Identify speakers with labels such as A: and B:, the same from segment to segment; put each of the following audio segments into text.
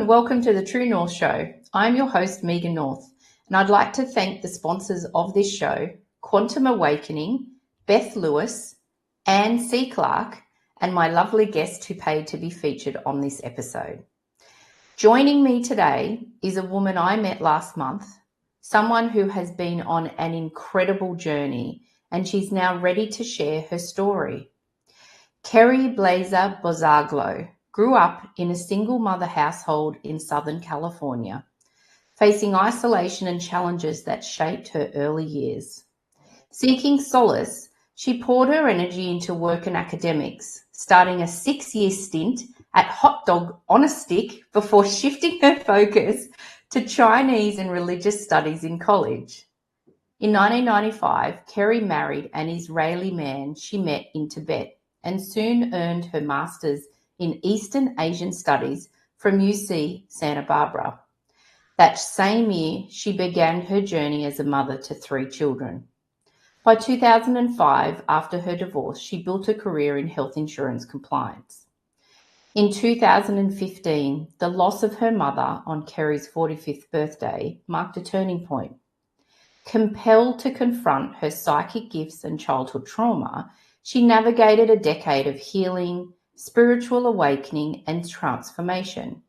A: and welcome to the True North Show. I'm your host, Megan North, and I'd like to thank the sponsors of this show, Quantum Awakening, Beth Lewis, Anne C. Clark, and my lovely guest who paid to be featured on this episode. Joining me today is a woman I met last month, someone who has been on an incredible journey, and she's now ready to share her story. Kerry Blaser Bouzaglo grew up in a single mother household in Southern California, facing isolation and challenges that shaped her early years. Seeking solace, she poured her energy into work and academics, starting a 6-year stint at Hot Dog on a Stick before shifting her focus to Chinese and religious studies in college. In 1995, Kerry married an Israeli man she met in Tibet and soon earned her master's in Eastern Asian Studies from UC Santa Barbara. That same year, she began her journey as a mother to 3 children. By 2005, after her divorce, she built a career in health insurance compliance. In 2015, the loss of her mother on Kerry's 45th birthday marked a turning point. Compelled to confront her psychic gifts and childhood trauma, she navigated a decade of healing, spiritual awakening, and transformation.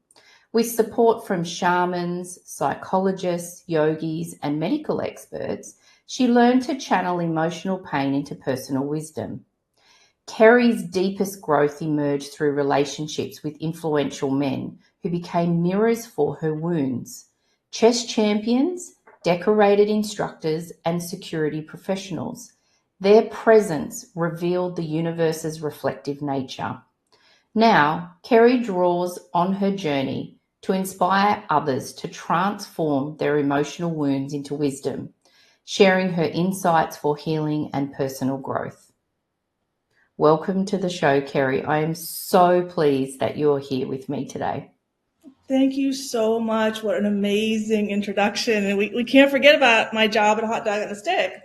A: With support from shamans, psychologists, yogis, and medical experts, she learned to channel emotional pain into personal wisdom. Kerry's deepest growth emerged through relationships with influential men who became mirrors for her wounds. Chess champions, decorated instructors, and security professionals. Their presence revealed the universe's reflective nature. Now, Kerry draws on her journey to inspire others to transform their emotional wounds into wisdom, sharing her insights for healing and personal growth. Welcome to the show, Kerry. I am so pleased that you're here with me today.
B: Thank you so much. What an amazing introduction. And we can't forget about my job at Hot Dog on a Stick.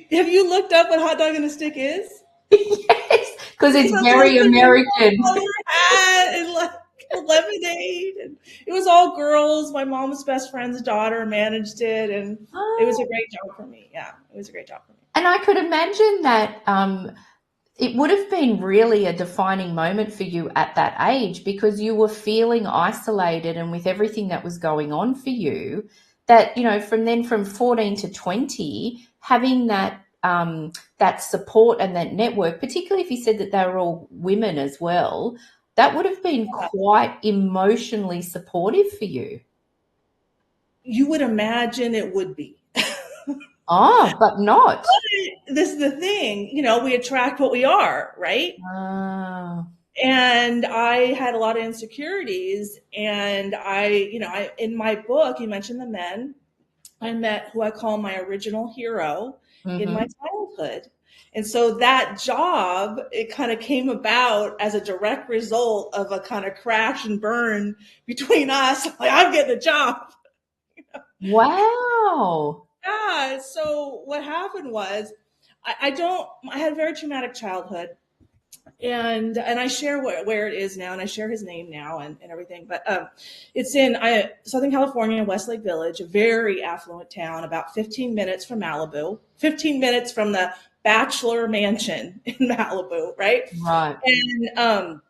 B: Have you looked up what Hot Dog on a Stick is?
A: Yes, because it's very American.
B: And like lemonade. And it was all girls. My mom's best friend's daughter managed it. And it was a great job for me. Yeah, it was a great job for me.
A: And I could imagine that it would have been really a defining moment for you at that age because you were feeling isolated, and with everything that was going on for you, that, you know, from 14 to 20, having that that support and that network, particularly if you said that they were all women as well, that would have been quite emotionally supportive for you.
B: You would imagine it would be.
A: Oh, but not.
B: But this is the thing, you know, we attract what we are, right? And I had a lot of insecurities, and in my book, you mentioned the men. I met who I call my original hero in my childhood. And so that job, it kind of came about as a direct result of a kind of crash and burn between us. Like, I'm getting a job.
A: Wow.
B: Yeah. So what happened was I had a very traumatic childhood, and I share where it is now, and I share his name now and everything. But it's in Southern California, Westlake Village, a very affluent town, about 15 minutes from Malibu, 15 minutes from the Bachelor Mansion in Malibu, right?
A: Right.
B: And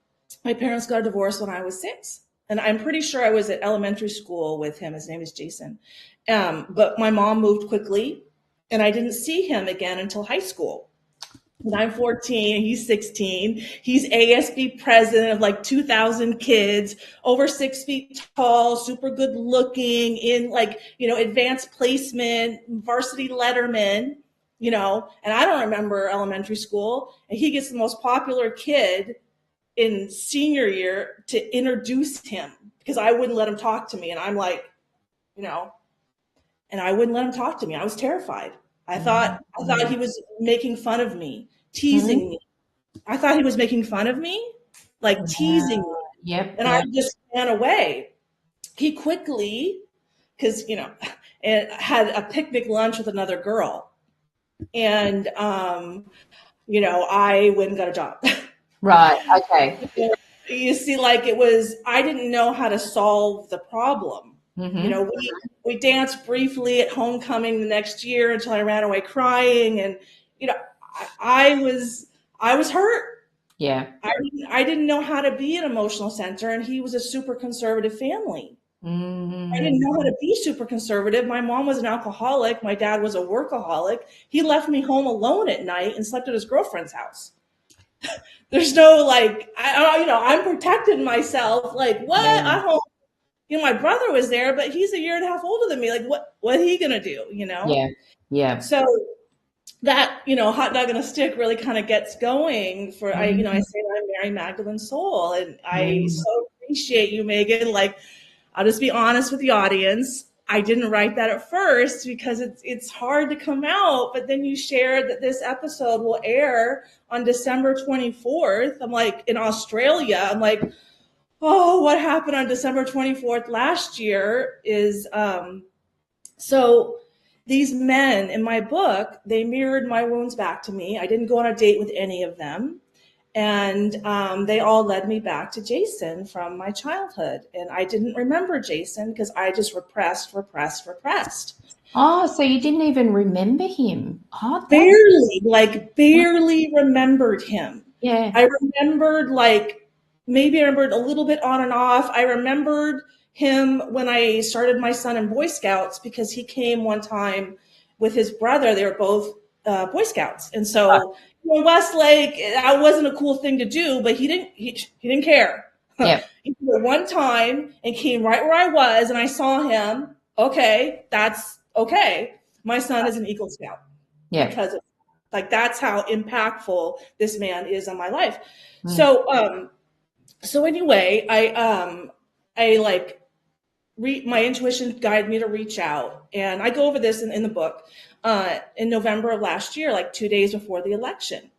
B: my parents got a divorce when I was 6. And I'm pretty sure I was at elementary school with him. His name is Jason. But my mom moved quickly, and I didn't see him again until high school. And I'm 14, he's 16. He's ASB president of like 2,000 kids, over 6 feet tall, super good looking, in like, you know, advanced placement, varsity letterman, you know, and I don't remember elementary school. And he gets the most popular kid in senior year to introduce him because I wouldn't let him talk to me. And I'm like, you know, and I wouldn't let him talk to me. I was terrified. I thought he was making fun of me, teasing me. I thought he was making fun of me, like teasing me.
A: Yep.
B: And I just ran away. He quickly, because, you know, had a picnic lunch with another girl. And, you know, I went and got a job.
A: Right. Okay.
B: You see, like it was, I didn't know how to solve the problem.
A: Mm-hmm.
B: We danced briefly at homecoming the next year until I ran away crying, and you know, I was hurt.
A: Yeah.
B: I didn't know how to be an emotional center, and he was a super conservative family. I
A: Mm-hmm.
B: didn't know how to be super conservative. My mom was an alcoholic. My dad was a workaholic. He left me home alone at night and slept at his girlfriend's house. There's no like, I'm protecting myself. Like what?
A: Yeah.
B: I hope, my brother was there, but he's a year and a half older than me. Like what are he gonna do?
A: Yeah. Yeah.
B: So that, hot dog on a stick really kind of gets going for, I
A: Mm-hmm.
B: say that I'm Mary Magdalene Soul, and I
A: Mm-hmm.
B: so appreciate you, Megan. Like, I'll just be honest with the audience. I didn't write that at first because it's hard to come out, but then you shared that this episode will air on December 24th. I'm like, in Australia. I'm like, oh, what happened on December 24th last year is so these men in my book, they mirrored my wounds back to me. I didn't go on a date with any of them. And they all led me back to Jason from my childhood. And I didn't remember Jason because I just repressed.
A: Oh, so you didn't even remember him. Oh, that's
B: Barely remembered him.
A: yeah.
B: I remembered maybe I remembered a little bit on and off. I remembered him when I started my son in Boy Scouts because he came one time with his brother. They were both Boy Scouts. And so Westlake, that wasn't a cool thing to do, but he didn't care.
A: Yeah.
B: He did it one time and came right where I was, and I saw him. Okay, that's okay. My son is an Eagle Scout
A: Yeah.
B: because of, that's how impactful this man is on my life.
A: Mm.
B: So anyway, my intuition guided me to reach out, and I go over this in the book in November of last year, like 2 days before the election.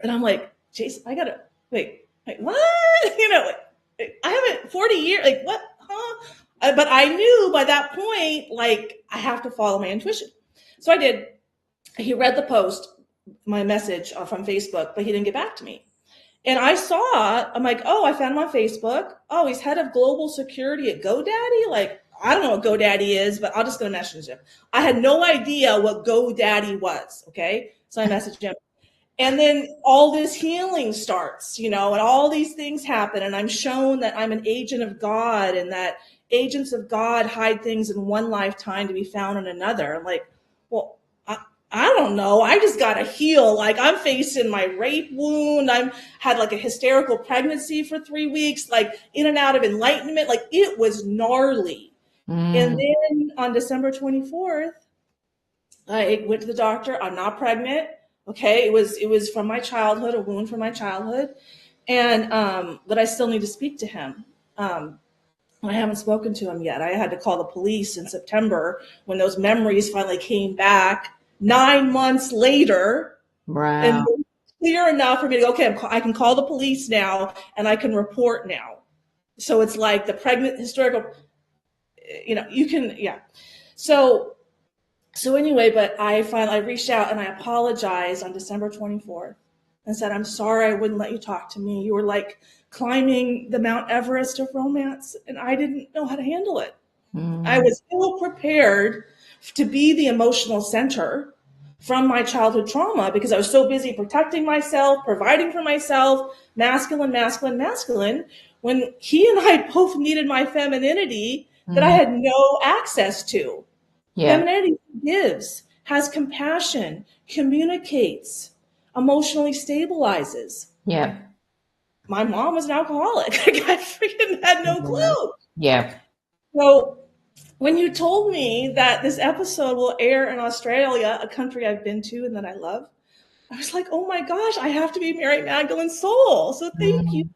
B: And I'm like, Jason, I gotta wait, what? I haven't 40 years, like what? Huh? But I knew by that point, I have to follow my intuition. So I did. He read the post, my message from Facebook, but he didn't get back to me. And I'm like, oh, I found him on Facebook. Oh, he's head of global security at GoDaddy. Like, I don't know what GoDaddy is, but I'll just go message him. I had no idea what GoDaddy was. Okay. So I messaged him. And then all this healing starts, and all these things happen. And I'm shown that I'm an agent of God and that agents of God hide things in one lifetime to be found in another. I'm like, well, I don't know. I just got to heal. Like, I'm facing my rape wound. I'm had a hysterical pregnancy for 3 weeks, in and out of enlightenment. Like, it was gnarly. And then on December 24th, I went to the doctor. I'm not pregnant. Okay. It was from my childhood, a wound from my childhood. And, but I still need to speak to him. I haven't spoken to him yet. I had to call the police in September when those memories finally came back 9 months later.
A: Wow.
B: And clear enough for me to go, okay, I can call the police now and I can report now. So it's like the pregnant historical, you can, yeah. So anyway, but I reached out and I apologized on December 24th and said, I'm sorry I wouldn't let you talk to me. You were like climbing the Mount Everest of romance, and I didn't know how to handle it. I was ill prepared to be the emotional center from my childhood trauma because I was so busy protecting myself, providing for myself, masculine, when he and I both needed my femininity that I had no access to. Yeah. Femininity gives, has compassion, communicates, emotionally stabilizes.
A: Yeah.
B: My mom was an alcoholic. I freaking had no clue.
A: Yeah.
B: So when you told me that this episode will air in Australia, a country I've been to and that I love, I was like, oh my gosh, I have to be Mary Magdalene Soul. So thank you.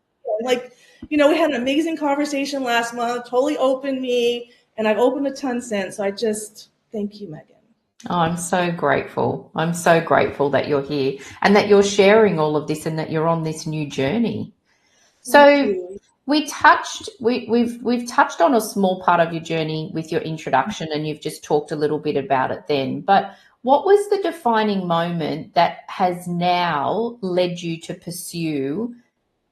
B: We had an amazing conversation last month, totally opened me, and I've opened a ton since. So I just thank you, Megan.
A: Oh, I'm so grateful. I'm so grateful that you're here and that you're sharing all of this and that you're on this new journey. So we've touched on a small part of your journey with your introduction, and you've just talked a little bit about it then. But what was the defining moment that has now led you to pursue,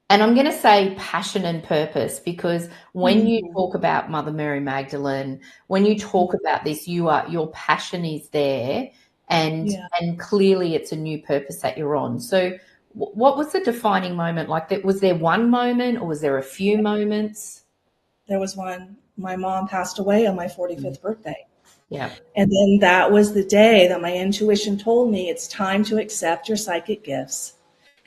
A: and I'm going to say passion and purpose, because when you talk about Mother Mary Magdalene, when you talk about this, your passion is there, and
B: Yeah.
A: and clearly it's a new purpose that you're on. So what was the defining moment? Like, that, was there one moment, or was there a few moments?
B: There was one. My mom passed away on my 45th birthday.
A: Yeah.
B: And then that was the day that my intuition told me it's time to accept your psychic gifts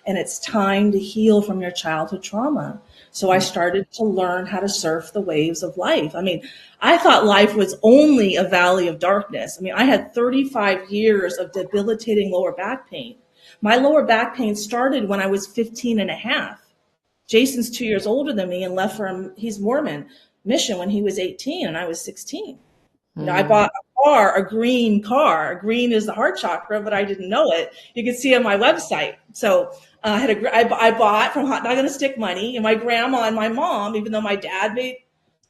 B: and it's time to heal from your childhood trauma. So I started to learn how to surf the waves of life. I mean, I thought life was only a valley of darkness. I mean, I had 35 years of debilitating lower back pain. My lower back pain started when I was 15 and a half. Jason's 2 years older than me and left for he's Mormon mission when he was 18 and I was 16. You know, I bought a car, a green car. Green is the heart chakra, but I didn't know it. You can see on my website. So I bought from Hot Dog on a Stick money, and my grandma and my mom, even though my dad made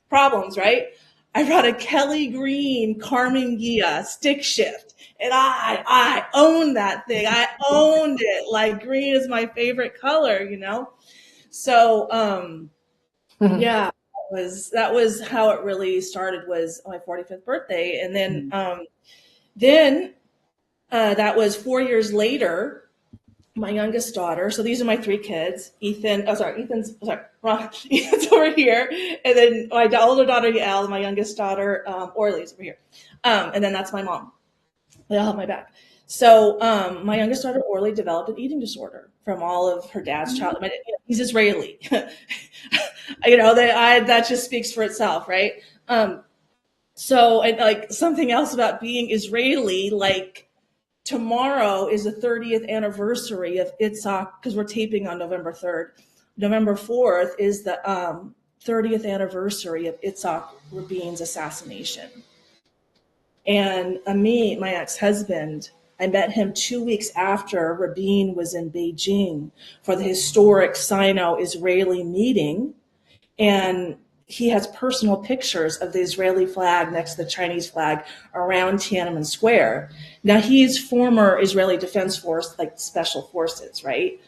B: problems, right? I brought a Kelly Green Carmen Gia stick shift, and I owned that thing. I owned it. Like, green is my favorite color, you know. So yeah, that was how it really started, was my 45th birthday. And then that was 4 years later, my youngest daughter. So these are my three kids. Ethan's over here. And then my older daughter, Yael, and my youngest daughter, Orly's over here. And then that's my mom. They all have my back. So my youngest daughter, Orly, developed an eating disorder from all of her dad's childhood. He's Israeli. That just speaks for itself, right? So, and like, something else about being Israeli, like, tomorrow is the 30th anniversary of Itzhak, because we're taping on November 3rd. November 4th is the 30th anniversary of Itzhak Rabin's assassination. And Amit, my ex-husband, I met him 2 weeks after Rabin was in Beijing for the historic Sino-Israeli meeting. And he has personal pictures of the Israeli flag next to the Chinese flag around Tiananmen Square. Now, he's former Israeli Defense Force, like special forces, right?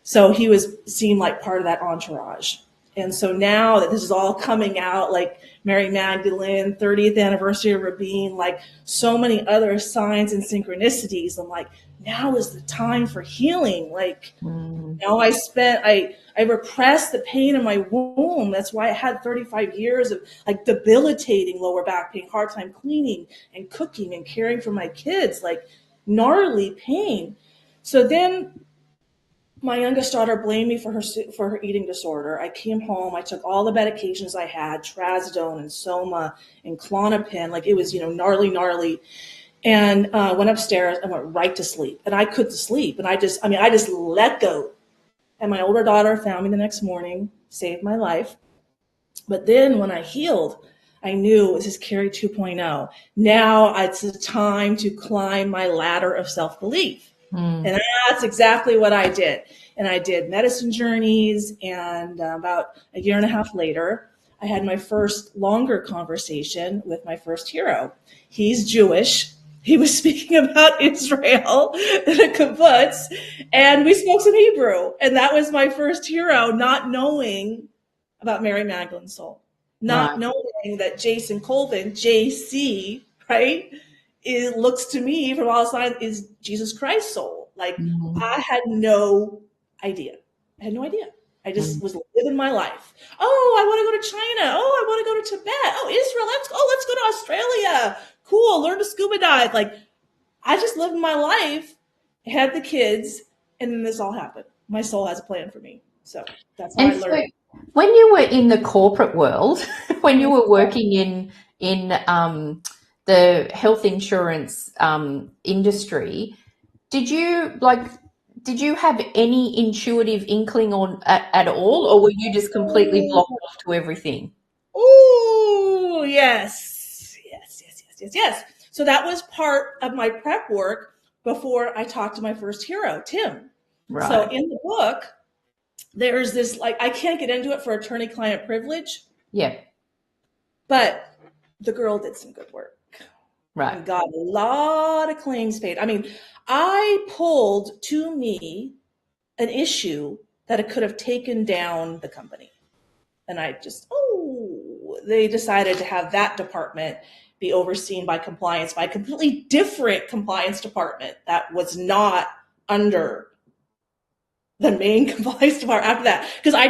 B: So he was seen like part of that entourage. And so now that this is all coming out, like Mary Magdalene, 30th anniversary of Rabin, like so many other signs and synchronicities, I'm like, now is the time for healing. Like, I repressed the pain in my womb. That's why I had 35 years of like debilitating lower back pain, hard time cleaning and cooking and caring for my kids, like gnarly pain. So then my youngest daughter blamed me for her eating disorder. I came home. I took all the medications I had, trazodone and Soma and Klonopin. Like, it was, gnarly. And went upstairs and went right to sleep. And I couldn't sleep. And I just let go. And my older daughter found me the next morning, saved my life. But then when I healed, I knew this is Kerry 2.0. Now it's the time to climb my ladder of self-belief. And that's exactly what I did. And I did medicine journeys. And about a year and a half later, I had my first longer conversation with my first hero. He's Jewish. He was speaking about Israel in a kibbutz, and we spoke some Hebrew. And that was my first hero, not knowing about Mary Magdalene's soul, not knowing that Jason Colvin, JC, right, looks to me from all sides is Jesus Christ's soul. Like, I had no idea. I just was living my life. Oh, I want to go to China. Oh, I want to go to Tibet. Oh, Israel. Let's go to Australia. Cool. Learn to scuba dive. Like, I just lived my life, had the kids, and then this all happened. My soul has a plan for me. So that's how I learned.
A: So when you were in the corporate world, when you were working in the health insurance industry, did you have any intuitive inkling at all, or were you just completely blocked off to everything?
B: Oh, yes. So that was part of my prep work before I talked to my first hero, Tim. Right. So in the book, there's this, like, I can't get into it for attorney-client privilege.
A: Yeah.
B: But the girl did some good work.
A: Right.
B: And got a lot of claims paid. I mean, I pulled to me an issue that it could have taken down the company. And I just, they decided to have that department be overseen by compliance, by a completely different compliance department that was not under the main compliance department after that. Because I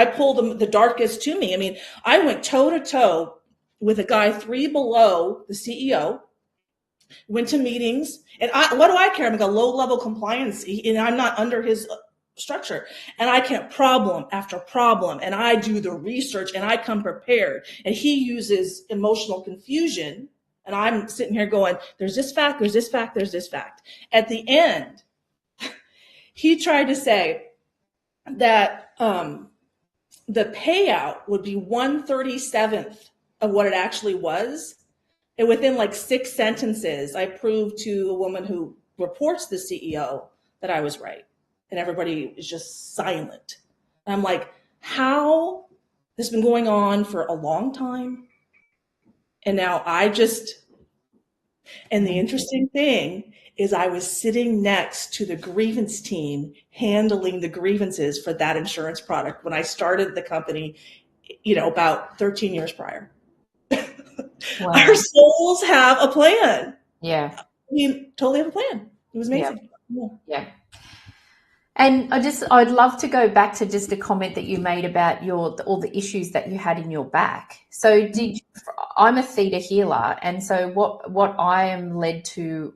B: pulled the darkest to me. I mean, I went toe to toe with a guy 3 below the CEO, went to meetings, and what do I care? I'm like a low-level compliance, and I'm not under his structure. And I can't problem after problem, and I do the research, and I come prepared. And he uses emotional confusion, and I'm sitting here going, there's this fact, there's this fact, there's this fact. At the end, he tried to say that the payout would be 1/37th of what it actually was. And within like 6 sentences, I proved to a woman who reports the CEO that I was right. And everybody is just silent. And I'm like, how? This has been going on for a long time. And now and the interesting thing is I was sitting next to the grievance team handling the grievances for that insurance product when I started the company, about 13 years prior. Wow. Our souls have a plan.
A: Yeah.
B: We totally have a plan. It was amazing.
A: Yeah. And I'd love to go back to just a comment that you made about all the issues that you had in your back. So I'm a theta healer, and so what I am led to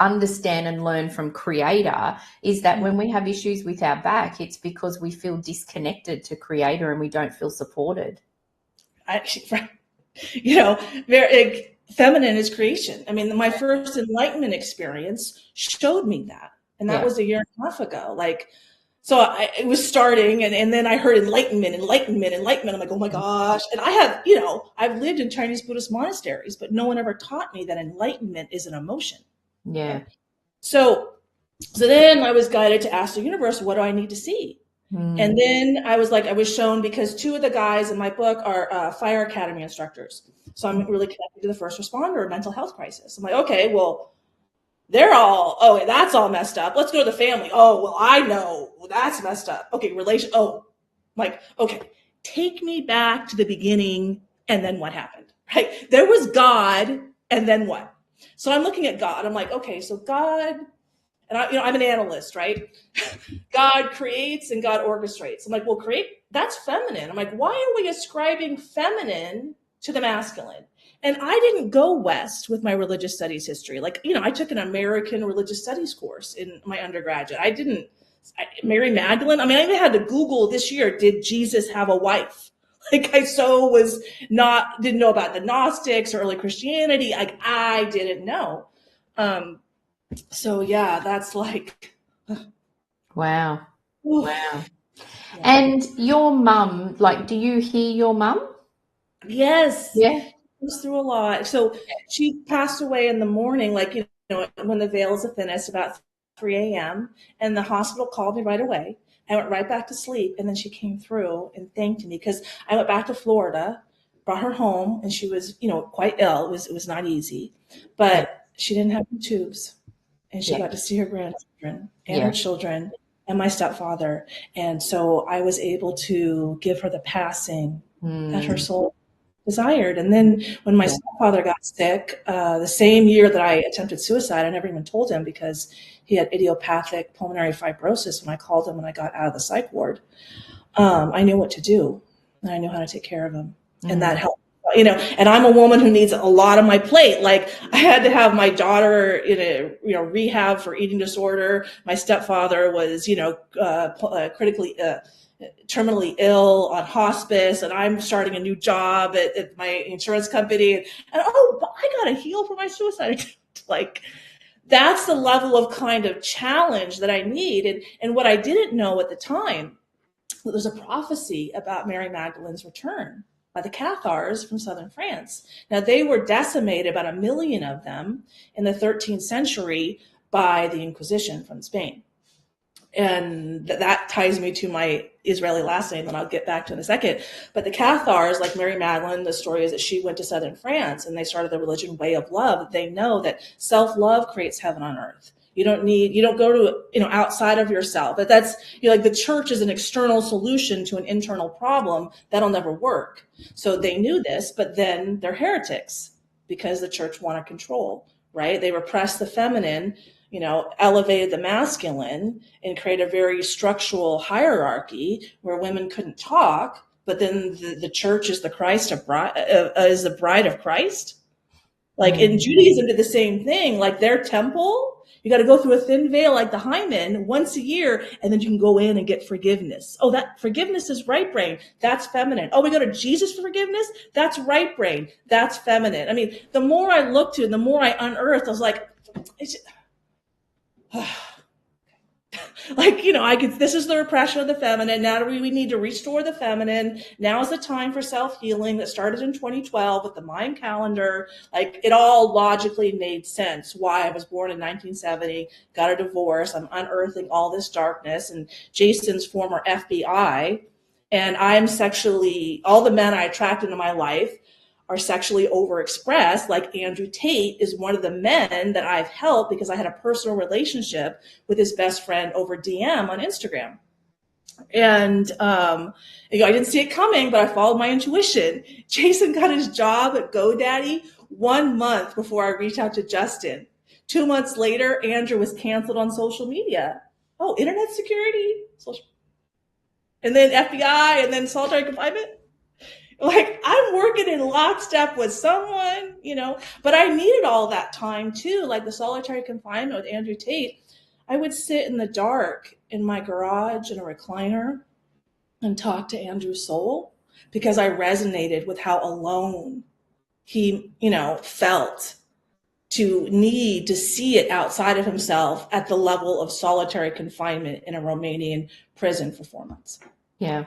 A: understand and learn from Creator is that when we have issues with our back, it's because we feel disconnected to Creator and we don't feel supported.
B: Very feminine is creation. I mean, my first enlightenment experience showed me that. And that was a year and a half ago. It was starting, and then I heard enlightenment. I'm like, oh my gosh. And I have, I've lived in Chinese Buddhist monasteries, but no one ever taught me that enlightenment is an emotion.
A: Yeah.
B: Okay? So then I was guided to ask the universe, what do I need to see? And then I was shown, because 2 of the guys in my book are fire academy instructors. So I'm really connected to the first responder mental health crisis. I'm like, okay, well, that's all messed up. Let's go to the family. Oh, well, I know. Well, that's messed up. Okay, okay, take me back to the beginning, and then what happened, right? There was God, and then what? So I'm looking at God. I'm like, okay, so God, and I'm an analyst, right? God creates and God orchestrates. I'm like, well, that's feminine. I'm like, why are we ascribing feminine to the masculine? And I didn't go west with my religious studies history. I took an American religious studies course in my undergraduate. Mary Magdalene. I mean, I even had to Google this year, did Jesus have a wife? Didn't know about the Gnostics or early Christianity. I didn't know. So yeah, that's like.
A: Wow.
B: Oof.
A: Wow. Yeah. And your mum, do you hear your mum?
B: Yes.
A: Yeah.
B: Through a lot. So she passed away in the morning, when the veil is the thinnest, about 3 a.m. And the hospital called me right away. I went right back to sleep, and then she came through and thanked me, because I went back to Florida, brought her home, and she was, quite ill. It was not easy, but she didn't have the tubes, and she got to see her grandchildren and her children and my stepfather. And so I was able to give her the passing that her soul desired. And then when my stepfather got sick, the same year that I attempted suicide, I never even told him, because he had idiopathic pulmonary fibrosis. When I called him when I got out of the psych ward, I knew what to do, and I knew how to take care of him. And that helped. And I'm a woman who needs a lot on my plate. I had to have my daughter in a rehab for eating disorder. My stepfather was critically terminally ill on hospice, and I'm starting a new job at my insurance company, and I gotta heal from my suicide. That's the level of kind of challenge that I need. And what I didn't know at the time, there's a prophecy about Mary Magdalene's return by the Cathars from southern France. Now, they were decimated, about 1 million of them, in the 13th century by the Inquisition from Spain. And that ties me to my Israeli last name that I'll get back to in a second. But the Cathars, like Mary Magdalene, the story is that she went to southern France and they started the religion Way of Love. They know that self-love creates heaven on earth. You don't go to, outside of yourself. But that's, like the church is an external solution to an internal problem. That'll never work. So they knew this, but then they're heretics because the church wanted control, right? They repressed the feminine, elevated the masculine and created a very structural hierarchy where women couldn't talk. But then the church is the is the bride of Christ. Like in Judaism did the same thing, like their temple, you got to go through a thin veil like the hymen once a year, and then you can go in and get forgiveness. Oh, that forgiveness is right brain. That's feminine. Oh, we go to Jesus for forgiveness. That's right brain. That's feminine. I mean, the more I looked to and the more I unearthed, I was like, this is the repression of the feminine. Now we need to restore the feminine. Now is the time for self-healing that started in 2012 with the Mayan calendar. Like it all logically made sense why I was born in 1970, got a divorce. I'm unearthing all this darkness, and Jason's former FBI. And all the men I attract into my life are sexually overexpressed. Like Andrew Tate is one of the men that I've helped because I had a personal relationship with his best friend over DM on Instagram. And I didn't see it coming, but I followed my intuition. Jason got his job at GoDaddy 1 month before I reached out to Justin. 2 months later, Andrew was canceled on social media. Oh, internet security, and then FBI, and then solitary confinement. Like I'm working in lockstep with someone, but I needed all that time too. Like the solitary confinement with Andrew Tate, I would sit in the dark in my garage in a recliner and talk to Andrew's soul because I resonated with how alone he, felt to need to see it outside of himself at the level of solitary confinement in a Romanian prison for 4 months.
A: Yeah.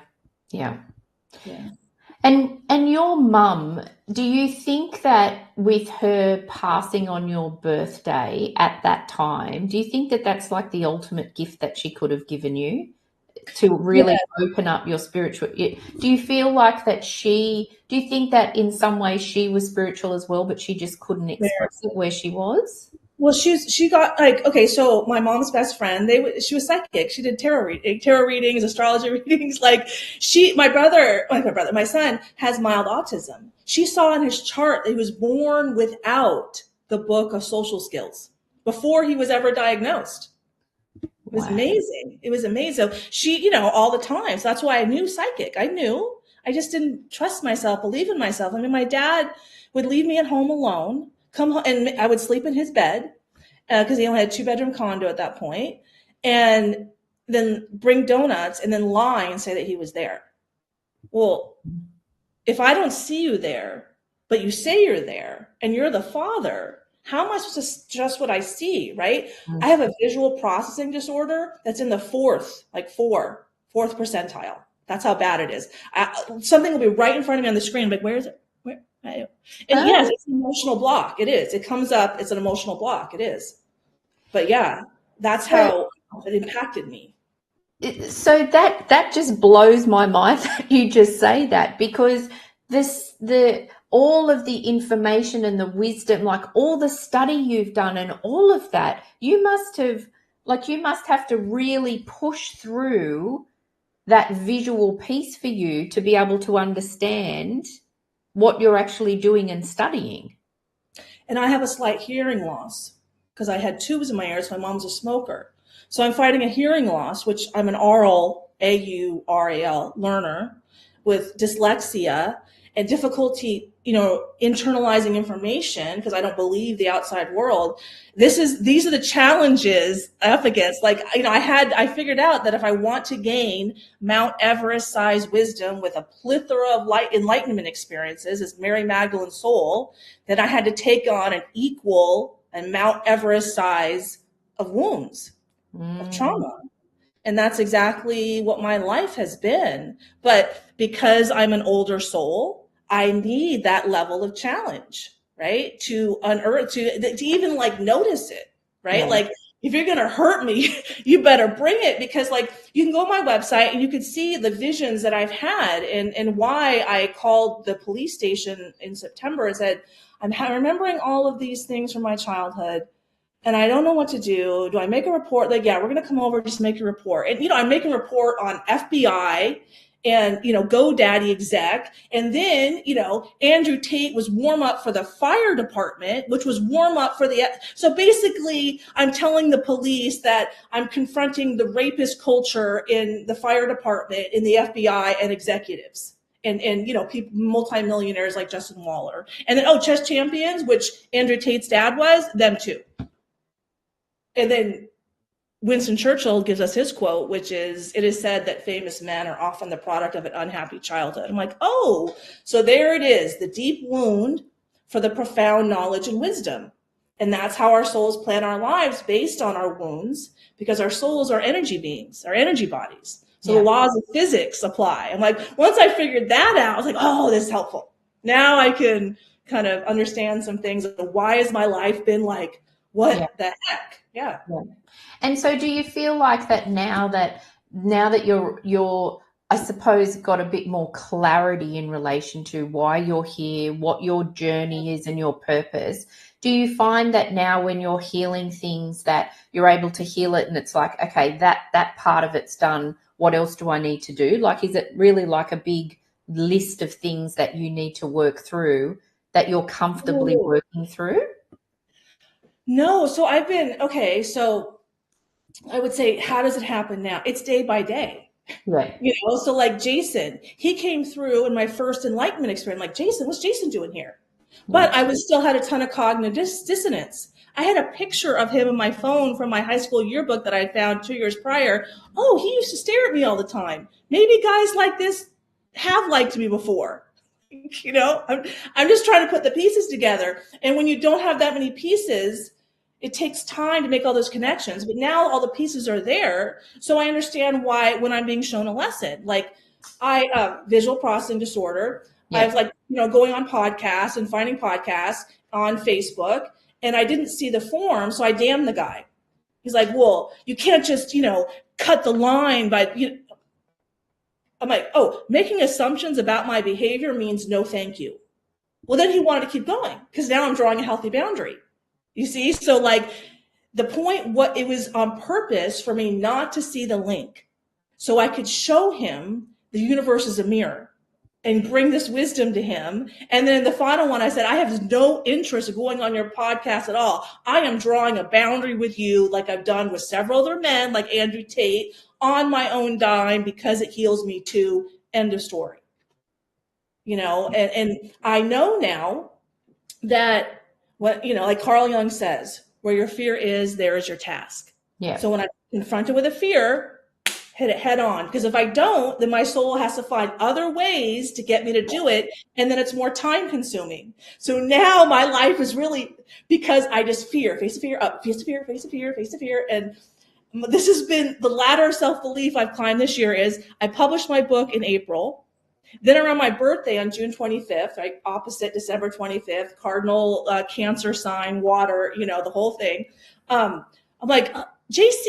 A: And your mum, do you think that with her passing on your birthday at that time, do you think that that's like the ultimate gift that she could have given you to really open up your spiritual? Do you feel like that do you think that in some way she was spiritual as well, but she just couldn't express it where she was?
B: Well, she got so my mom's best friend, she was psychic. She did tarot readings, astrology readings. Like my son has mild autism. She saw in his chart that he was born without the book of social skills before he was ever diagnosed. It was amazing. It was amazing. So she, all the time. So that's why I knew psychic. I just didn't trust myself, believe in myself. I mean, my dad would leave me at home alone. Come home, and I would sleep in his bed because he only had a 2-bedroom condo at that point, and then bring donuts and then lie and say that he was there. Well, if I don't see you there, but you say you're there and you're the father, how am I supposed to trust what I see, right? Mm-hmm. I have a visual processing disorder that's in the fourth percentile. That's how bad it is. Something will be right in front of me on the screen. Like, where is it? And yes, it's an emotional block. It is. It comes up. It's an emotional block. It is. But yeah, that's how it impacted me.
A: So that just blows my mind that you just say that, because all of the information and the wisdom, like all the study you've done and all of that, you must have to really push through that visual piece for you to be able to understand what you're actually doing and studying.
B: And I have a slight hearing loss because I had tubes in my ears. My mom's a smoker. So I'm fighting a hearing loss, which I'm an aural, AURAL learner with dyslexia and difficulty, internalizing information because I don't believe the outside world. These are the challenges up against. I figured out that if I want to gain Mount Everest sized wisdom with a plethora of enlightenment experiences as Mary Magdalene's soul, then I had to take on an equal and Mount Everest size of wounds, of trauma. And that's exactly what my life has been. But because I'm an older soul, I need that level of challenge, right? To unearth, to even notice it, right? Yeah. if you're going to hurt me, you better bring it, because like you can go on my website and you can see the visions that I've had and why I called the police station in September and said, I'm remembering all of these things from my childhood and I don't know what to do. Do I make a report? Like, yeah, we're going to come over, just make a report. And, I'm making a report on FBI and, GoDaddy exec. And then, Andrew Tate was warm up for the fire department, which was warm up for so basically I'm telling the police that I'm confronting the rapist culture in the fire department, in the FBI and executives. And people, multimillionaires like Justin Waller. And then, chess champions, which Andrew Tate's dad was, them too. And then Winston Churchill gives us his quote, which is, it is said that famous men are often the product of an unhappy childhood. I'm like, so there it is, the deep wound for the profound knowledge and wisdom. And that's how our souls plan our lives, based on our wounds, because our souls are energy beings, our energy bodies. So the laws of physics apply. I'm like, once I figured that out, I was like, this is helpful. Now I can kind of understand some things. Why has my life been like, what the heck? Yeah.
A: And so do you feel like that now that you're I suppose got a bit more clarity in relation to why you're here, what your journey is and your purpose? Do you find that now when you're healing things that you're able to heal it and it's like, okay, that part of it's done, what else do I need to do? Like, is it really like a big list of things that you need to work through that you're comfortably working through?
B: No, so I've been, so I would say, how does it happen now? It's day by day.
A: Right.
B: So like Jason, he came through in my first enlightenment experience. Like, Jason, what's Jason doing here? But I still had a ton of cognitive dissonance. I had a picture of him in my phone from my high school yearbook that I found 2 years prior. He used to stare at me all the time. Maybe guys like this have liked me before. I'm just trying to put the pieces together. And when you don't have that many pieces, it takes time to make all those connections. But now all the pieces are there. So I understand why when I'm being shown a lesson, like visual processing disorder, I've going on podcasts and finding podcasts on Facebook, and I didn't see the form. So I damned the guy. He's like, well, you can't just, cut the line by, I'm like, making assumptions about my behavior means no thank you. Well, then he wanted to keep going because now I'm drawing a healthy boundary. You see? So like the point, it was on purpose for me not to see the link so I could show him the universe is a mirror and bring this wisdom to him. And then the final one, I said, I have no interest in going on your podcast at all. I am drawing a boundary with you like I've done with several other men like Andrew Tate on my own dime because it heals me too. End of story. And I know now that like Carl Jung says, where your fear is, there is your task.
A: Yeah.
B: So when I'm confronted with a fear, hit it head on. Because if I don't, then my soul has to find other ways to get me to do it. And then it's more time consuming. So now my life is really, because I just fear, face the fear, up, face the fear, face the fear, face the fear. And this has been the ladder of self-belief I've climbed this year. Is I published my book in April. Then around my birthday on June 25th, right, opposite December 25th, cardinal Cancer sign, water, the whole thing. I'm like, JC,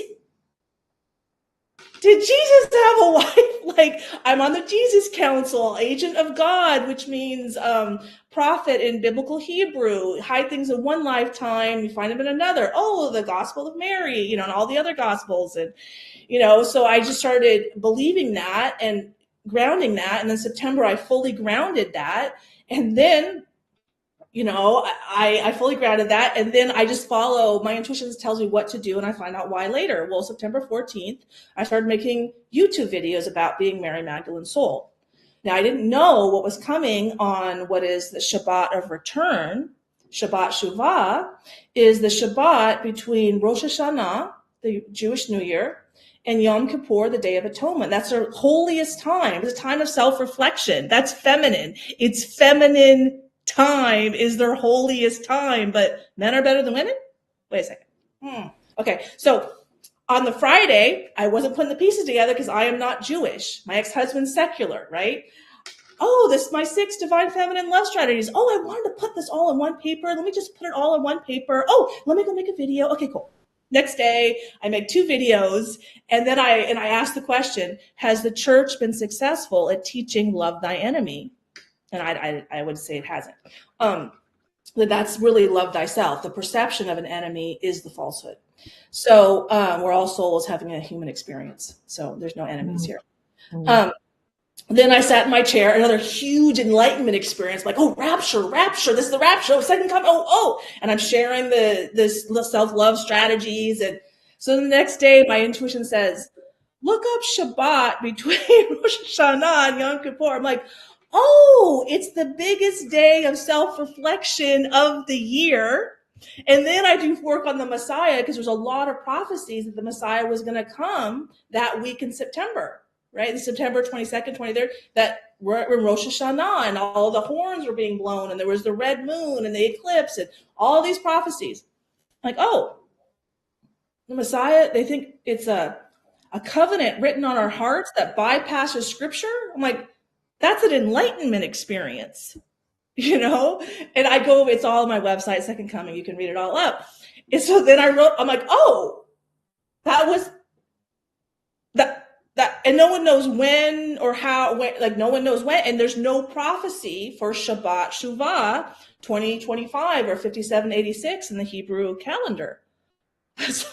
B: did Jesus have a wife? Like, I'm on the Jesus Council, agent of God, which means prophet in biblical Hebrew. Hide things in one lifetime, you find them in another. The Gospel of Mary, and all the other Gospels. And, so I just started believing that and grounding that. And then September, I fully grounded that. And then, I fully grounded that. And then I just follow, my intuition tells me what to do. And I find out why later. Well, September 14th, I started making YouTube videos about being Mary Magdalene Soul. Now, I didn't know what was coming on what is the Shabbat of Return. Shabbat Shuvah is the Shabbat between Rosh Hashanah, the Jewish New Year, and Yom Kippur, the Day of Atonement. That's our holiest time. It's a time of self-reflection. That's feminine. It's feminine time is their holiest time, but men are better than women? Wait a second. Okay, so on the Friday, I wasn't putting the pieces together because I am not Jewish. My ex-husband's secular, right? This is my 6 divine feminine love strategies. I wanted to put this all in one paper. Let me just put it all in one paper. Let me go make a video. Okay, cool. Next day, I make 2 videos, and then I ask the question: has the church been successful at teaching love thy enemy? And I would say it hasn't. That's really love thyself. The perception of an enemy is the falsehood. So we're all souls having a human experience. So there's no enemies here. Then I sat in my chair, another huge enlightenment experience, like, oh, rapture, this is the rapture, oh, second coming, oh. And I'm sharing this self-love strategies. And so the next day, my intuition says, look up Shabbat between Rosh Hashanah and Yom Kippur. I'm like, oh, it's the biggest day of self-reflection of the year. And then I do work on the Messiah, because there's a lot of prophecies that the Messiah was going to come that week in September. Right, in September 22nd, 23rd, that we're in Rosh Hashanah, and all the horns were being blown, and there was the red moon and the eclipse, and all these prophecies. Like, oh, the Messiah, they think it's a covenant written on our hearts that bypasses scripture. I'm like, that's an enlightenment experience, And I go, it's all on my website, Second Coming. You can read it all up. And so then I'm like, oh, that was that. And no one knows when or how, no one knows when, and there's no prophecy for Shabbat Shuvah 2025 or 5786 in the Hebrew calendar. So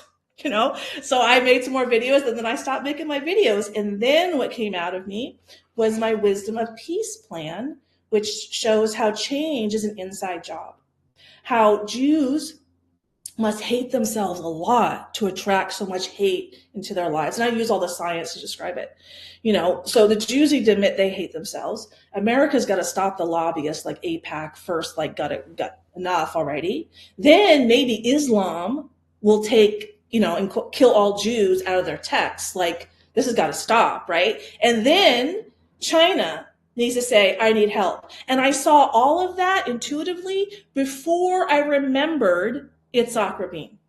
B: I made some more videos, and then I stopped making my videos. And then what came out of me was my Wisdom of Peace plan, which shows how change is an inside job, how Jews must hate themselves a lot to attract so much hate into their lives. And I use all the science to describe it. So the Jews need to admit they hate themselves. America's got to stop the lobbyists like AIPAC first, like got enough already. Then maybe Islam will take, and kill all Jews out of their texts. Like, this has got to stop, right? And then China needs to say, I need help. And I saw all of that intuitively before I remembered Yitzhak Rabin.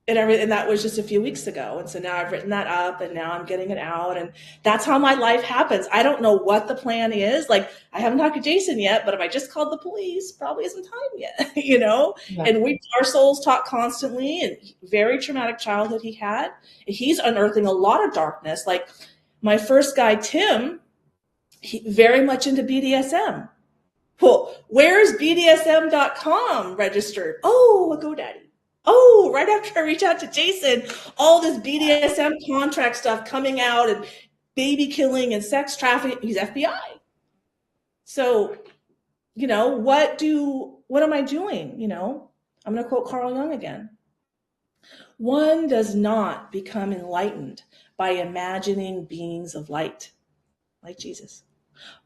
B: And that was just a few weeks ago. And so now I've written that up, and now I'm getting it out. And that's how my life happens. I don't know what the plan is. Like, I haven't talked to Jason yet, but if I just called the police, probably isn't time yet, Yeah. And our souls talk constantly, and very traumatic childhood he had. He's unearthing a lot of darkness. Like my first guy, Tim, he very much into BDSM. Well, where's BDSM.com registered? Oh, a GoDaddy. Oh, right after I reach out to Jason, all this BDSM contract stuff coming out, and baby killing and sex trafficking. He's FBI. So, what am I doing? I'm going to quote Carl Jung again. One does not become enlightened by imagining beings of light, like Jesus,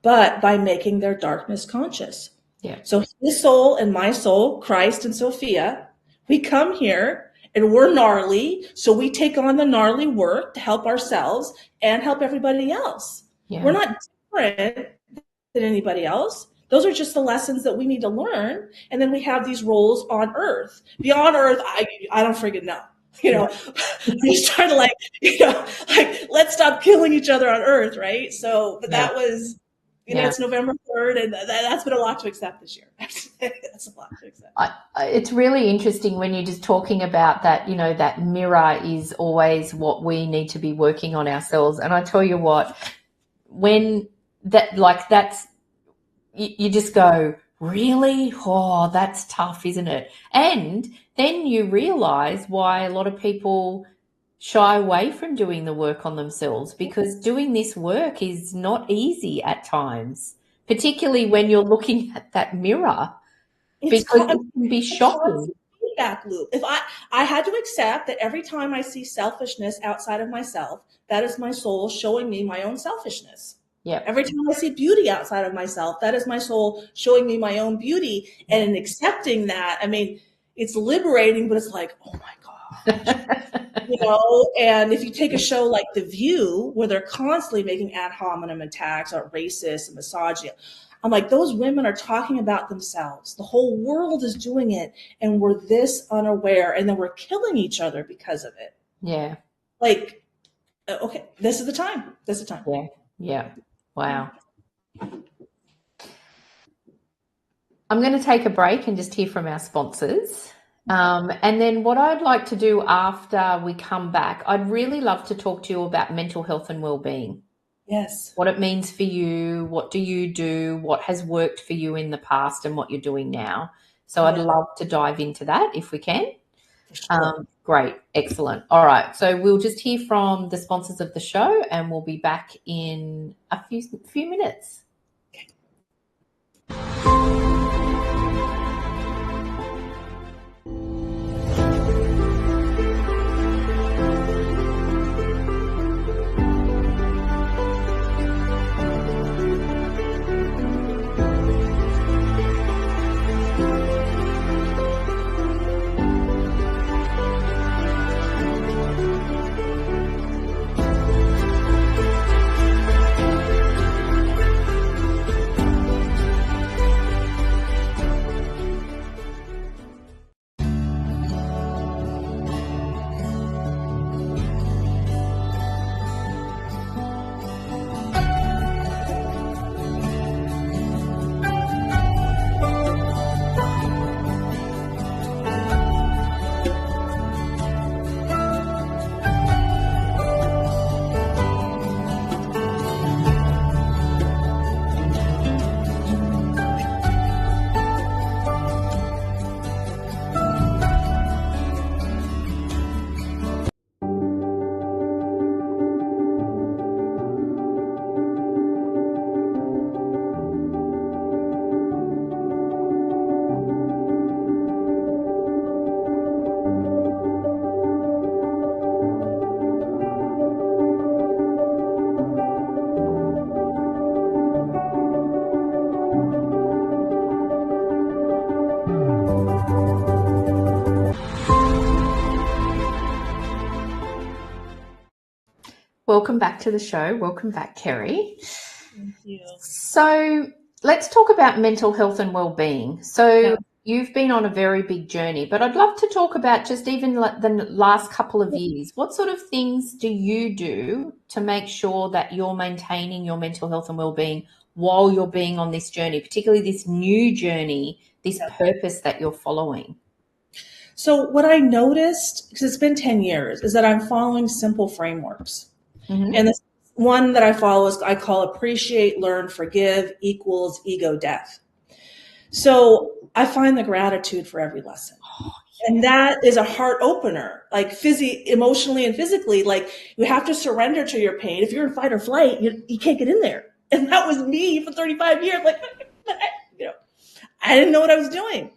B: but by making their darkness conscious.
A: Yeah.
B: So his soul and my soul, Christ and Sophia, we come here and we're gnarly. So we take on the gnarly work to help ourselves and help everybody else. Yeah. We're not different than anybody else. Those are just the lessons that we need to learn. And then we have these roles on Earth. Beyond Earth, I don't friggin' know. I'm just trying to let's stop killing each other on Earth, right? So, but that was, it's November 3rd, and that's been a lot to accept this year. That's a lot to accept.
A: It's really interesting when you're just talking about that, that mirror is always what we need to be working on ourselves. And I tell you what, when that's, you just go, really? Oh, that's tough, isn't it? And then you realize why a lot of people shy away from doing the work on themselves, because doing this work is not easy at times, particularly when you're looking at that mirror, because it can be shocking.
B: Feedback loop. If I had to accept that every time I see selfishness outside of myself, that is my soul showing me my own selfishness.
A: Yeah.
B: Every time I see beauty outside of myself, that is my soul showing me my own beauty. And in accepting that, it's liberating, but it's like, oh my God. And if you take a show like The View, where they're constantly making ad hominem attacks on racist and misogyny, I'm like, those women are talking about themselves. The whole world is doing it, and we're this unaware, and then we're killing each other because of it.
A: Yeah.
B: Like, okay, this is the time. This is the time.
A: Yeah. Yeah. Wow. I'm going to take a break and just hear from our sponsors. And then what I'd like to do after we come back, I'd really love to talk to you about mental health and well-being.
B: Yes.
A: What it means for you, what do you do, what has worked for you in the past and what you're doing now. So I'd love to dive into that if we can.
B: For sure.
A: Great. Excellent. All right. So we'll just hear from the sponsors of the show and we'll be back in a few minutes. Welcome back to the show. Welcome back, Kerry.
B: Thank you.
A: So let's talk about mental health and well-being. So you've been on a very big journey, but I'd love to talk about just even the last couple of years. What sort of things do you do to make sure that you're maintaining your mental health and well-being while you're being on this journey, particularly this new journey, this purpose that you're following?
B: So what I noticed, because it's been 10 years, is that I'm following simple frameworks. Mm-hmm. And the one that I follow is I call appreciate, learn, forgive equals ego death. So I find the gratitude for every lesson. And that is a heart opener, like emotionally and physically, like you have to surrender to your pain. If you're in fight or flight, you can't get in there. And that was me for 35 years. Like, I didn't know what I was doing.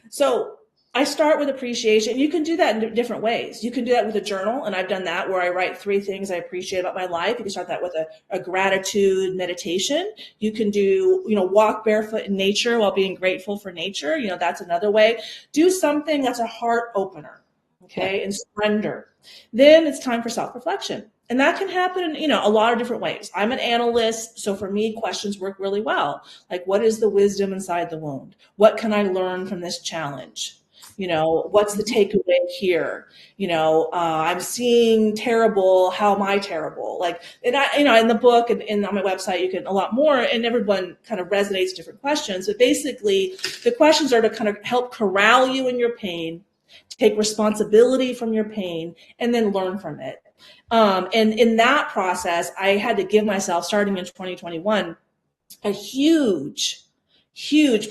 B: So I start with appreciation. You can do that in different ways. You can do that with a journal, and I've done that where I write 3 things I appreciate about my life. You can start that with a gratitude meditation. You can do, walk barefoot in nature while being grateful for nature. That's another way. Do something that's a heart opener, okay, and surrender. Then it's time for self-reflection. And that can happen in, a lot of different ways. I'm an analyst, so for me, questions work really well. Like, what is the wisdom inside the wound? What can I learn from this challenge? What's the takeaway here? I'm seeing terrible. How am I terrible? Like, and I, in the book and on my website, you can a lot more, and everyone kind of resonates different questions. But basically, the questions are to kind of help corral you in your pain, take responsibility from your pain, and then learn from it. And in that process, I had to give myself, starting in 2021, a huge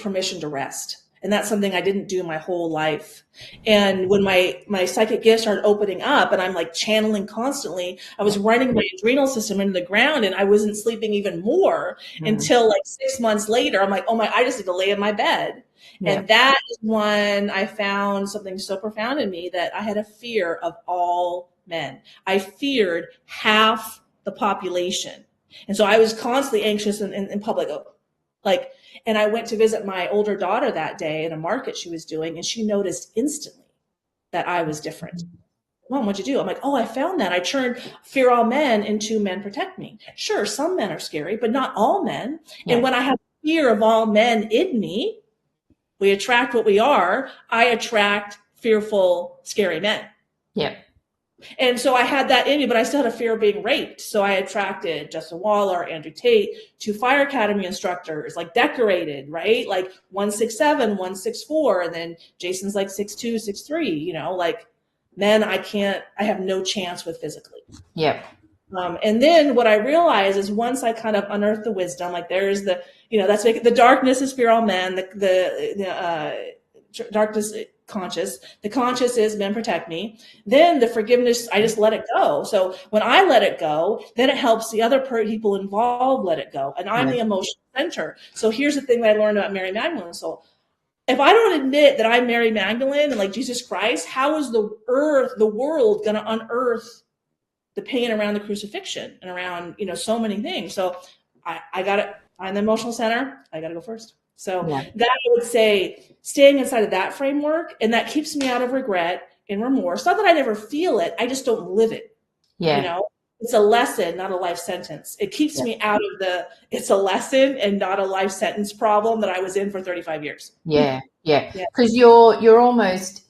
B: permission to rest. And that's something I didn't do my whole life. And when my psychic gifts started opening up and I'm like channeling constantly, I was running my adrenal system into the ground and I wasn't sleeping even more until like 6 months later. I'm like, oh my, I just need to lay in my bed. Yeah. And that is when I found something so profound in me, that I had a fear of all men. I feared half the population. And so I was constantly anxious in public, and I went to visit my older daughter that day in a market she was doing, and she noticed instantly that I was different. Mom, what'd you do? I'm like, I found that. I turned fear all men into men protect me. Sure, some men are scary, but not all men. Yeah. And when I have fear of all men in me, we attract what we are. I attract fearful, scary men.
A: Yeah.
B: And so I had that in me, but I still had a fear of being raped. So I attracted Justin Waller, Andrew Tate, 2 fire academy instructors, like decorated, right? Like 167, 164. And then Jason's like 6'2", 6'3", you know, like men I have no chance with physically.
A: Yep.
B: And then what I realized is once I kind of unearthed the wisdom, like there's the, you know, that's the darkness is fear all men, the darkness conscious, the conscious is men protect me. Then the forgiveness, I just let it go. So when I let it go, then it helps the other people involved let it go. And I'm the emotional center. So here's the thing that I learned about Mary Magdalene. So if I don't admit that I'm Mary Magdalene and like Jesus Christ, how is the world going to unearth the pain around the crucifixion and around, you know, so many things. So I got it. I'm the emotional center. I got to go first. So that I would say staying inside of that framework, and that keeps me out of regret and remorse. Not that I never feel it. I just don't live it. Yeah. You know, it's a lesson, not a life sentence. It keeps me out of it's a lesson and not a life sentence problem that I was in for 35 years.
A: Yeah. Because you're almost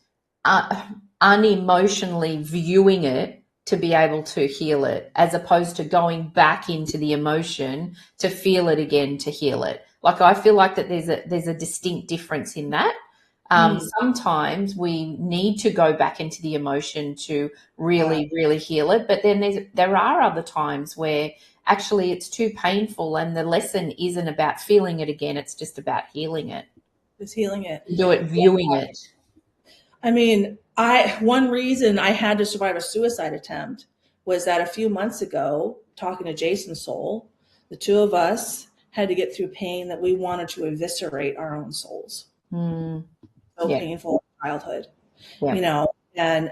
A: unemotionally viewing it to be able to heal it, as opposed to going back into the emotion to feel it again to heal it. Like I feel like that there's a distinct difference in that. Sometimes we need to go back into the emotion to really heal it, but then there are other times where actually it's too painful and the lesson isn't about feeling it again, it's just about healing it.
B: Just healing it.
A: Viewing it.
B: I mean, one reason I had to survive a suicide attempt was that a few months ago, talking to Jason's soul, the two of us had to get through pain that we wanted to eviscerate our own souls. So painful in childhood, you know, and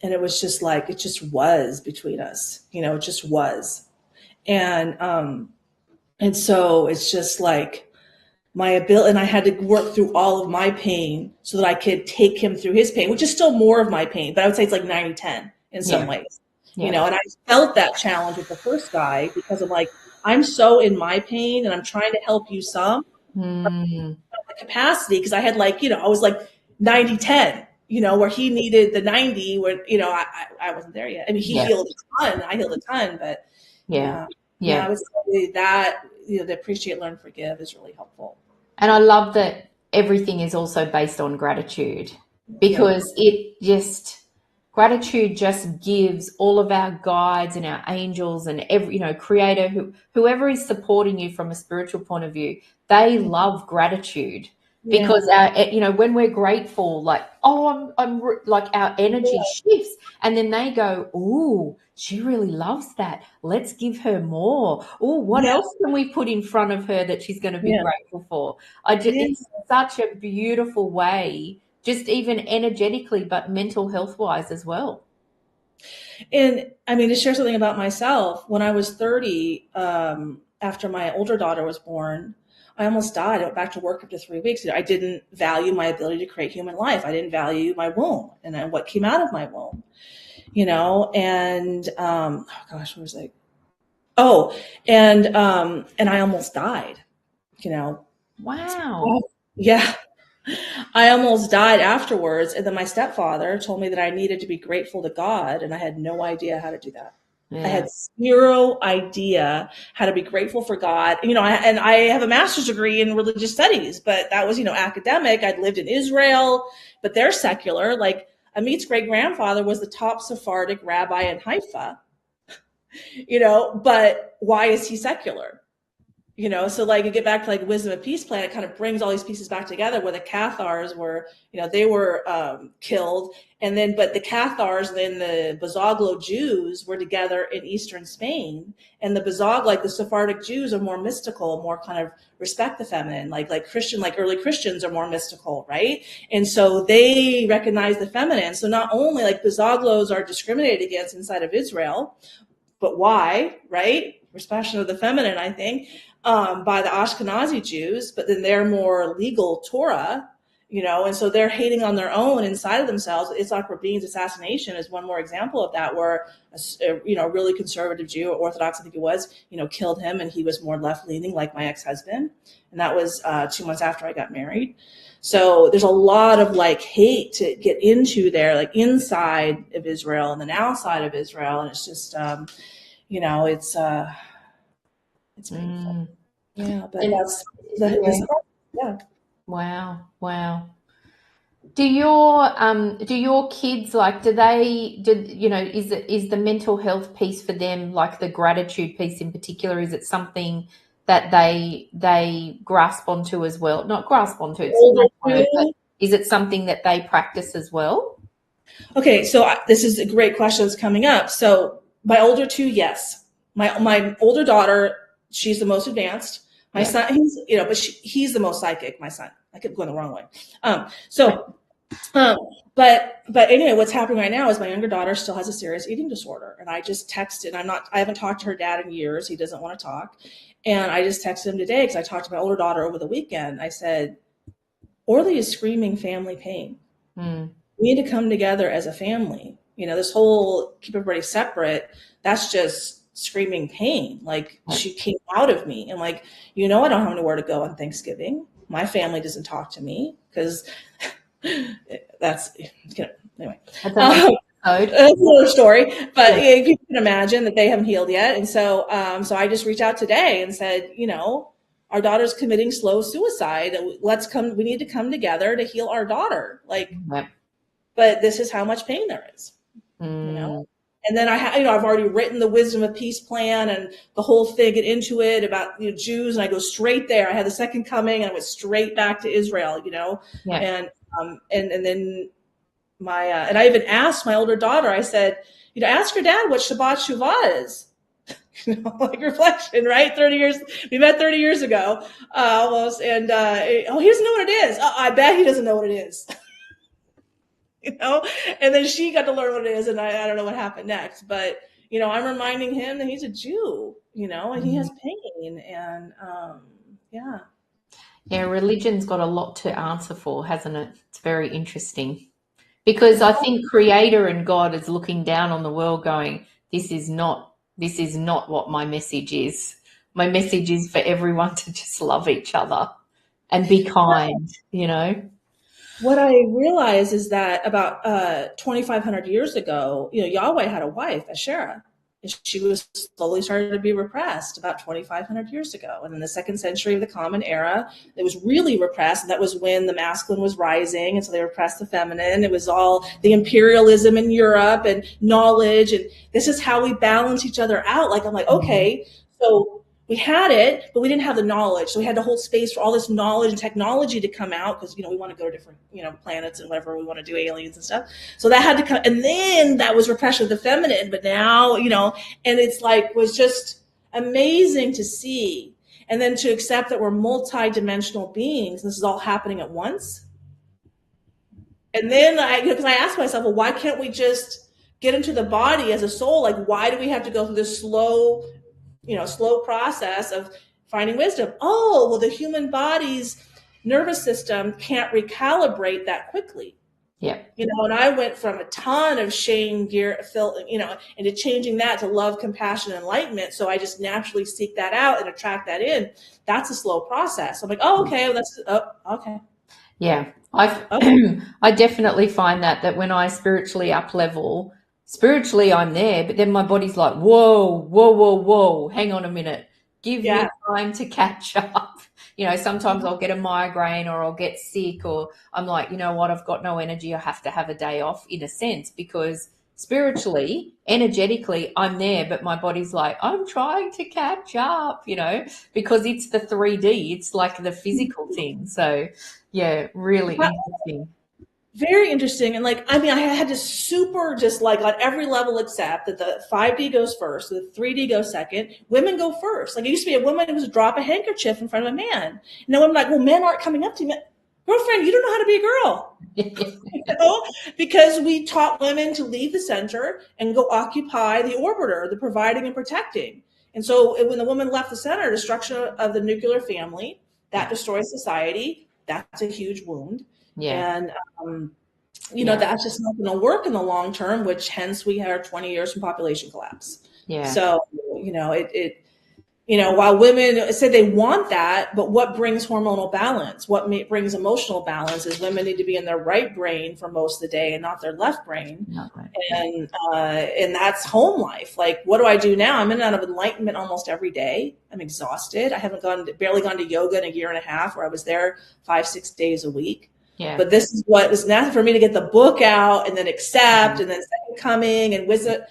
B: it was just like, it just was between us, you know, it just was. And so it's just like, my ability, and I had to work through all of my pain so that I could take him through his pain, which is still more of my pain, but I would say it's like 90-10 in some ways, you know, and I felt that challenge with the first guy because I'm like, I'm so in my pain and I'm trying to help you some capacity. Cause I had like, you know, I was like 90-10, you know, where he needed the 90 where, you know, I wasn't there yet. I mean, he healed a ton, I healed a ton, but I would say that, you know, the appreciate, learn, forgive is really helpful.
A: And I love that everything is also based on gratitude, because gratitude just gives all of our guides and our angels and every, you know, creator, whoever is supporting you from a spiritual point of view, they love gratitude. Because you know, when we're grateful, like, I'm like, our energy shifts, and then they go, "Ooh, she really loves that. Let's give her more. Oh, what else can we put in front of her that she's going to be grateful for?" It's such a beautiful way, just even energetically, but mental health wise as well.
B: And I mean, to share something about myself, when I was 30, after my older daughter was born, I almost died. I went back to work after 3 weeks. I didn't value my ability to create human life. I didn't value my womb and what came out of my womb, you know, and, oh gosh, what was I? Oh, and I almost died, you know.
A: Wow.
B: Yeah. I almost died afterwards. And then my stepfather told me that I needed to be grateful to God. And I had no idea how to do that. I had zero idea how to be grateful for God. You know, I have a master's degree in religious studies, but that was, you know, academic. I'd lived in Israel, but they're secular. Like Amit's great grandfather was the top Sephardic rabbi in Haifa, you know, but why is he secular? You know, so like you get back to like Wisdom of Peace plan, it kind of brings all these pieces back together where the Cathars were, you know, they were killed. And then, but the Cathars and then the Bouzaglo Jews were together in Eastern Spain. And the Bouzaglo, like the Sephardic Jews are more mystical, more kind of respect the feminine, like early Christians are more mystical, right? And so they recognize the feminine. So not only like Bouzaglos are discriminated against inside of Israel, but why, right? Expression of the feminine, I think, by the Ashkenazi Jews, but then they're more legal Torah, you know, and so they're hating on their own inside of themselves. Itzhak Rabin's assassination is one more example of that, where a really conservative Jew, or Orthodox, I think it was, you know, killed him, and he was more left leaning, like my ex-husband, and that was 2 months after I got married. So there's a lot of like hate to get into there, like inside of Israel and then outside of Israel. And it's just, it's painful. Yeah. But
A: And
B: that's yeah.
A: wow. Do your kids is the mental health piece for them, like the gratitude piece in particular, is it something that they grasp onto as well? Not grasp onto, it's the wrong word, but is it something that they practice as well?
B: Okay, so this is a great question that's coming up. So my older two, yes. My older daughter, she's the most advanced. My son, he's the most psychic. My son, I kept going the wrong way. But anyway, what's happening right now is my younger daughter still has a serious eating disorder, and I just texted. I haven't talked to her dad in years. He doesn't want to talk, and I just texted him today because I talked to my older daughter over the weekend. I said, Orly is screaming family pain. We need to come together as a family. This whole keep everybody separate, that's just screaming pain. Like, she came out of me and like, I don't have anywhere to go on Thanksgiving. My family doesn't talk to me because that's, anyway. That's another story, but you can imagine that they haven't healed yet. And so I just reached out today and said, our daughter's committing slow suicide. We need to come together to heal our daughter. Like, but this is how much pain there is, And then I've already written the Wisdom of Peace plan and the whole thing, get into it about Jews, and I go straight there. I had the second coming, and I went straight back to Israel, and then and I even asked my older daughter. I said, ask your dad what Shabbat Shuvah is. Like reflection, right? 30 years, we met 30 years ago, almost, and he doesn't know what it is. I bet he doesn't know what it is. And then she got to learn what it is, and I don't know what happened next, but I'm reminding him that he's a Jew, and he has pain, and
A: religion's got a lot to answer for, hasn't it? It's very interesting, because I think Creator and God is looking down on the world going, this is not what my message is. My message is for everyone to just love each other and be kind,
B: What I realize is that about 2,500 years ago, Yahweh had a wife, Asherah. And she was slowly starting to be repressed about 2,500 years ago. And in the 2nd century of the Common Era, it was really repressed. And that was when the masculine was rising. And so they repressed the feminine. It was all the imperialism in Europe and knowledge. And this is how we balance each other out. Like, I'm like, okay, so we had it, but we didn't have the knowledge. So we had to hold space for all this knowledge and technology to come out because, we want to go to different, planets and whatever. We want to do aliens and stuff. So that had to come. And then that was repression of the feminine. But now, and it's like, was just amazing to see. And then to accept that we're multi-dimensional beings. This is all happening at once. And then because I asked myself, well, why can't we just get into the body as a soul? Like, why do we have to go through this slow process of finding wisdom? Oh, well, the human body's nervous system can't recalibrate that quickly.
A: Yeah.
B: And I went from a ton of shame, gear, into changing that to love, compassion, enlightenment. So I just naturally seek that out and attract that in. That's a slow process. I'm like, oh, okay, well, okay.
A: Yeah. I definitely find that when I spiritually up level, spiritually I'm there, but then my body's like, whoa, hang on a minute, give me time to catch up. Sometimes I'll get a migraine or I'll get sick, or I'm like, you know what, I've got no energy, I have to have a day off, in a sense, because spiritually, energetically I'm there, but my body's like, I'm trying to catch up, because it's the 3D, it's like the physical thing. So yeah, really interesting.
B: Very interesting. And I had to super just like on every level accept that the 5D goes first, the 3D goes second, women go first. Like, it used to be a woman who was drop a handkerchief in front of a man. And now I'm like, well, men aren't coming up to me. Girlfriend, you don't know how to be a girl. Because we taught women to leave the center and go occupy the orbiter, the providing and protecting. And so when the woman left the center, destruction of the nuclear family, that destroys society. That's a huge wound.
A: Yeah.
B: And, that's just not going to work in the long term, which hence we are 20 years from population collapse.
A: Yeah.
B: So, while women say they want that, but what brings hormonal balance? What brings emotional balance is women need to be in their right brain for most of the day and not their left brain.
A: Not right.
B: And that's home life. Like, what do I do now? I'm in and out of enlightenment almost every day. I'm exhausted. I haven't barely gone to yoga in a year and a half, where I was there 5-6 days a week.
A: Yeah.
B: But this is what was necessary for me to get the book out, and then accept, and then second coming, and visit,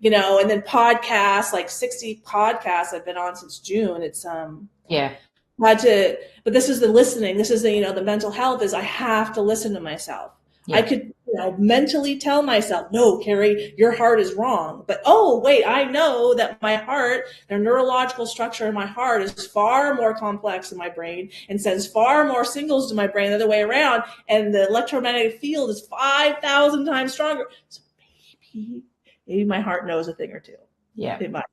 B: and then podcasts, like 60 podcasts I've been on since June. It's but this is the listening. This is the mental health is I have to listen to myself. Yeah. I could mentally tell myself, no, Kerry, your heart is wrong. But oh, wait, I know that my heart, the neurological structure in my heart is far more complex than my brain and sends far more signals to my brain the other way around. And the electromagnetic field is 5,000 times stronger. So maybe my heart knows a thing or two.
A: Yeah.
B: It might.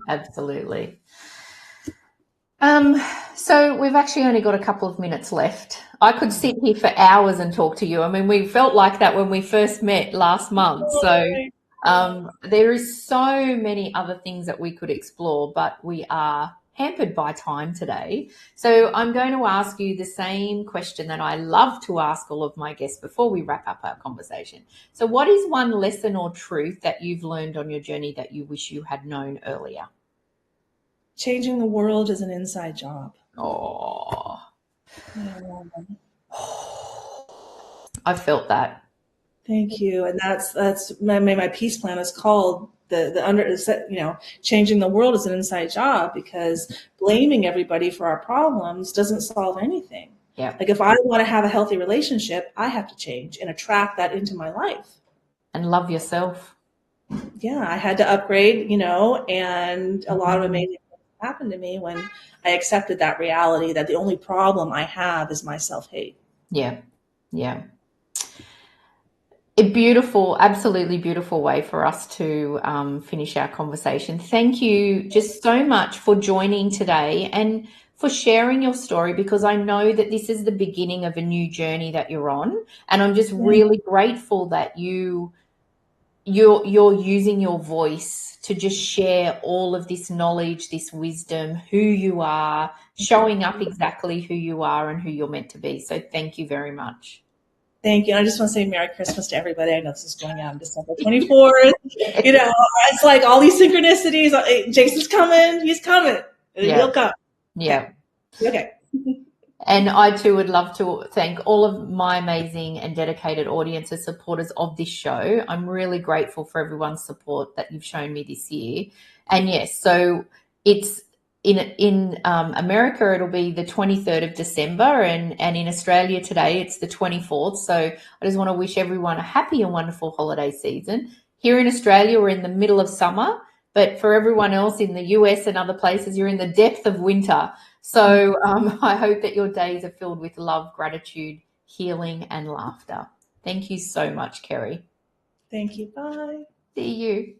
A: Absolutely. So we've actually only got a couple of minutes left. I could sit here for hours and talk to you. I mean, we felt like that when we first met last month. So there is so many other things that we could explore, but we are hampered by time today. So I'm going to ask you the same question that I love to ask all of my guests before we wrap up our conversation. So what is one lesson or truth that you've learned on your journey that you wish you had known earlier?
B: Changing the world is an inside job.
A: Oh, I felt that.
B: Thank you. And that's my peace plan is called changing the world is an inside job, because blaming everybody for our problems doesn't solve anything.
A: Yeah.
B: Like, if I want to have a healthy relationship, I have to change and attract that into my life.
A: And love yourself.
B: Yeah, I had to upgrade, and a lot of amazing things happened to me when I accepted that reality, that the only problem I have is my self-hate.
A: Yeah. Yeah. A beautiful, absolutely beautiful way for us to finish our conversation. Thank you just so much for joining today and for sharing your story, because I know that this is the beginning of a new journey that you're on. And I'm just really grateful that you're using your voice to just share all of this knowledge, this wisdom, who you are, showing up exactly who you are and who you're meant to be. So thank you very much.
B: Thank you. And I just want to say Merry Christmas to everybody. I know this is going out on December 24th. It's like all these synchronicities. Jason's coming. He's coming. He'll come.
A: Yeah.
B: Okay.
A: And I too would love to thank all of my amazing and dedicated audience and supporters of this show. I'm really grateful for everyone's support that you've shown me this year. And yes, so it's in America, it'll be the 23rd of December, and in Australia today, it's the 24th. So I just want to wish everyone a happy and wonderful holiday season. Here in Australia, we're in the middle of summer, but for everyone else in the US and other places, you're in the depth of winter. So I hope that your days are filled with love, gratitude, healing, and laughter. Thank you so much, Kerry.
B: Thank you. Bye.
A: See you.